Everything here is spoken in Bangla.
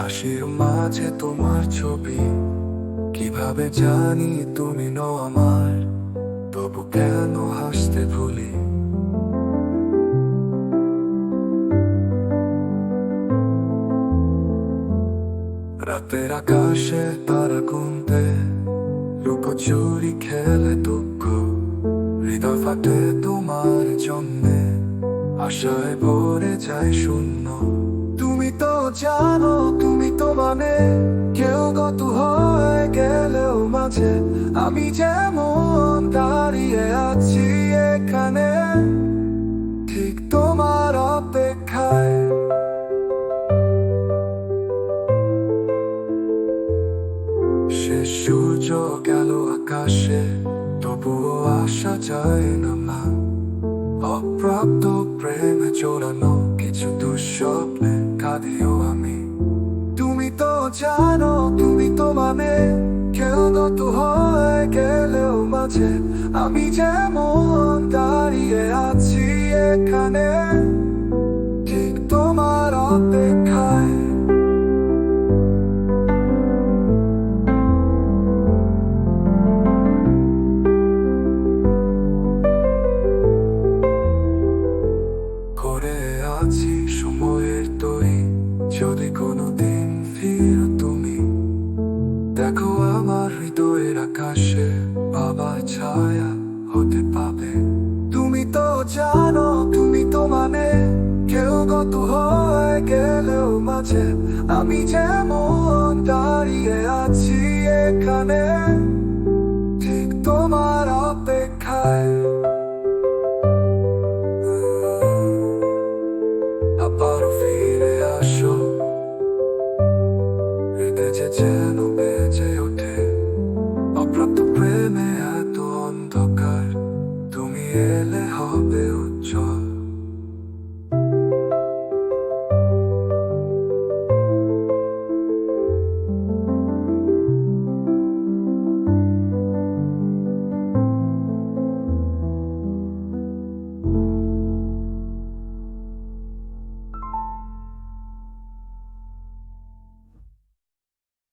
হাসির মাঝে তোমার ছবি, কিভাবে জানি তুমি নও আমার, তবু কেন হাসতে ভুলি। রাতের আকাশে তারা গুনতে, লুকোচুরি খেলে দুঃখ, হৃদয় ফাটে তোমার জন্যে, আশায় ভরে যায় শূন্য। তুমি তো জানো, তুমি তো মানে, কেউ গত হয়ে গেলেও মাঝে আমি যেমন দাঁড়িয়ে আছি এখানে, ঠিক তোমার অপেক্ষায়। শেষ সূর্য গেল আকাশে, তবুও আসা যায় না মা। অপ্রাপ্ত প্রেমে জোড়ানো কিছু দুঃস্বপ্নে কাঁদিও আমি। তুমি তো জানো, তুমি তো মানে, কেউ গত হয়ে গেলেও মাঝে আমি যেমন দাঁড়িয়ে আছি এখানে, ঠিক তোমার অপেক্ষায়। করে আছি সময়ের তৈরি, যদি কোনোদিন ফিরো তুমি, দেখো আমার হৃদয়ের আকাশে বাবার ছায়া হতে পাবে। তুমি তো জানো, তুমি তো মানে, কেউ গত হয়ে গেলেও মাঝে আমি যেমন দাঁড়িয়ে আছি এখানে, ঠিক তোমার অপেক্ষায়। আবারও ফিরে আসো, হৃদয় যে যেন বেজে ওঠে। অপ্রাপ্ত প্রেমে এত অন্ধকার, তুমি এলে হবে উজ্জ্বল।